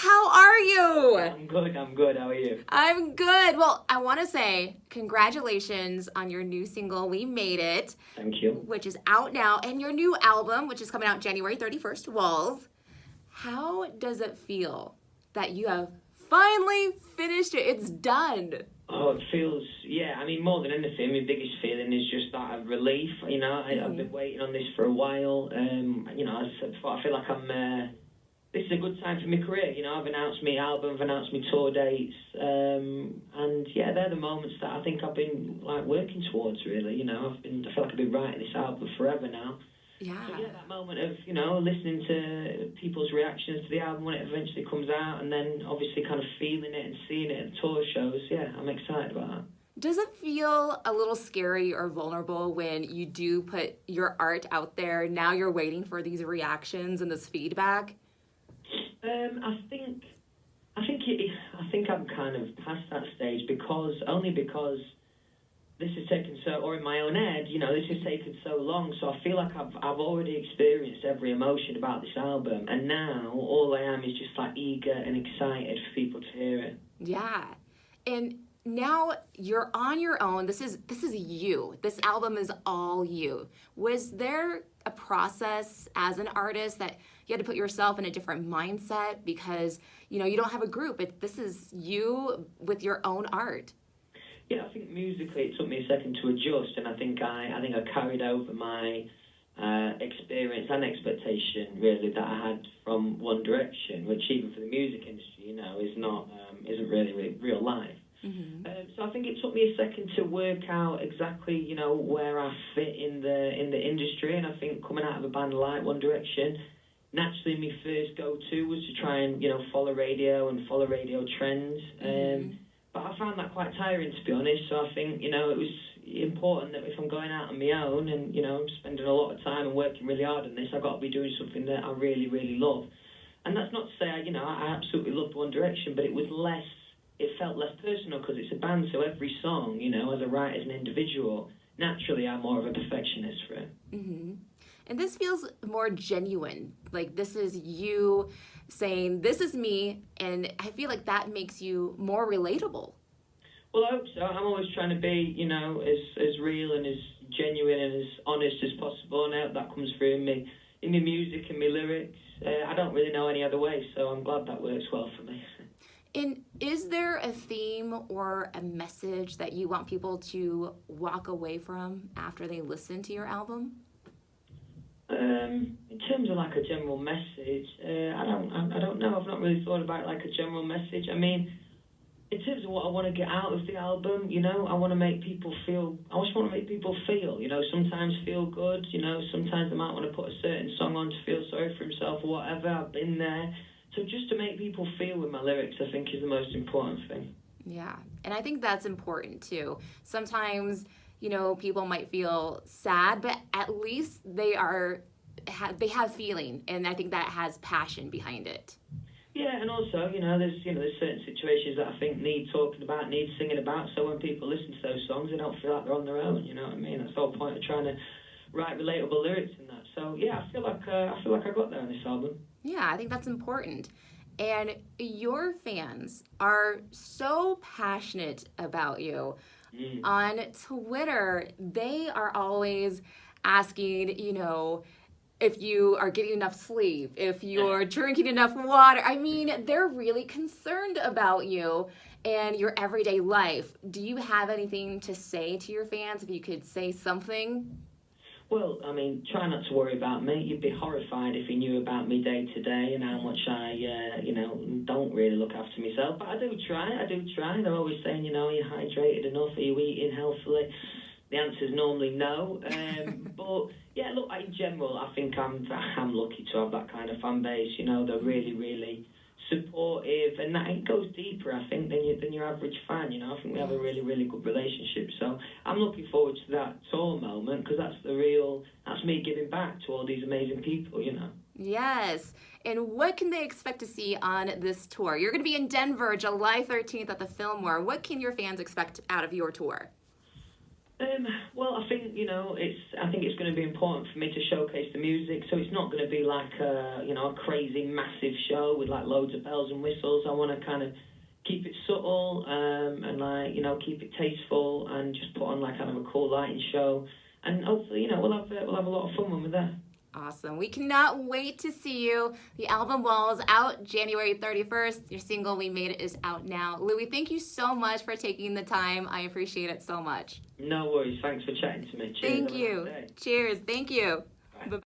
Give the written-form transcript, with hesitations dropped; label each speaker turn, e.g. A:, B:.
A: How are you?
B: I'm good. How are you?
A: I'm good. Well, I want to say congratulations on your new single, We Made It,
B: Thank you.
A: which is out now, and your new album, which is coming out January 31st, Walls. How does it feel that you have finally finished it? It's done.
B: Oh, it feels, more than anything, my biggest feeling is just that of relief. I've been waiting on this for a while. As I said before, I feel like this is a good time for my career. I've announced my album, I've announced my tour dates, and they're the moments that I think I've been working towards. Really, I feel like I've been writing this album forever now.
A: Yeah.
B: So that moment of listening to people's reactions to the album when it eventually comes out, and then obviously kind of feeling it and seeing it at tour shows. Yeah, I'm excited about that.
A: Does it feel a little scary or vulnerable when you do put your art out there? Now you're waiting for these reactions and this feedback.
B: I think I'm kind of past that stage because this has taken or in my own head, this has taken so long. So I feel like I've already experienced every emotion about this album, and now all I am is just eager and excited for people to hear it.
A: Yeah, and now you're on your own. This is you. This album is all you. Was there a process as an artist that you had to put yourself in a different mindset because you don't have a group? This is you with your own art.
B: Yeah, I think musically it took me a second to adjust, and I think I carried over my experience and expectation really that I had from One Direction, which even for the music industry, isn't really real life.
A: Mm-hmm.
B: So I think it took me a second to work out exactly, where I fit in the industry, and I think coming out of a band like One Direction, naturally my first go-to was to try and, follow radio trends.
A: Mm-hmm.
B: But I found that quite tiring, to be honest, so I think, it was important that if I'm going out on my own and, I'm spending a lot of time and working really hard on this, I've got to be doing something that I really, really love. And that's not to say, I absolutely loved One Direction, but it felt less personal because it's a band, so every song, as a writer, as an individual, naturally I'm more of a perfectionist for it.
A: Mm-hmm. And this feels more genuine. Like this is you saying, this is me, and I feel like that makes you more relatable.
B: Well, I hope so. I'm always trying to be, as real and as genuine and as honest as possible, and I hope that comes through in my music and my lyrics. I don't really know any other way, so I'm glad that works well for me.
A: And is there a theme or a message that you want people to walk away from after they listen to your album?
B: In terms of a general message, I don't know. I've not really thought about a general message. I mean, in terms of what I want to get out of the album, I want to make people feel. I just want to make people feel. Sometimes feel good. Sometimes they might want to put a certain song on to feel sorry for himself or whatever. I've been there. So just to make people feel with my lyrics, I think is the most important thing.
A: Yeah, and I think that's important too. Sometimes, people might feel sad, but at least they have feeling, and I think that has passion behind it.
B: Yeah, and also, there's certain situations that I think need talking about, need singing about. So when people listen to those songs, they don't feel like they're on their own. You know what I mean? That's the whole point of trying to write relatable lyrics and that. So yeah, I feel like I got there on this album.
A: Yeah, I think that's important. And your fans are so passionate about you. On Twitter, they are always asking, if you are getting enough sleep, if you're drinking enough water. I mean, they're really concerned about you and your everyday life. Do you have anything to say to your fans, if you could say something?
B: Well, I mean, try not to worry about me. You'd be horrified if you knew about me day to day and how much I, don't really look after myself. But I do try. They're always saying, are you hydrated enough? Are you eating healthily? The answer's normally no. But, yeah, look, in general, I think I'm lucky to have that kind of fan base. They're really, really supportive, and that it goes deeper, I think, than your average fan. I think we have a really, really good relationship. So I'm looking forward to that tour moment because that's me giving back to all these amazing people.
A: Yes. And what can they expect to see on this tour? You're going to be in Denver, July 13th at the Fillmore. What can your fans expect out of your tour?
B: Well, I think I think it's going to be important for me to showcase the music. So it's not going to be like a crazy massive show with like loads of bells and whistles. I want to kind of keep it subtle and like keep it tasteful and just put on like kind of a cool lighting show. And hopefully we'll have a lot of fun when we're there.
A: Awesome. We cannot wait to see you. The album Walls out January 31st. Your single We Made It is out now. Louis, thank you so much for taking the time. I appreciate it so much.
B: No worries. Thanks for chatting to me. Cheers.
A: Thank you. Cheers. Thank you.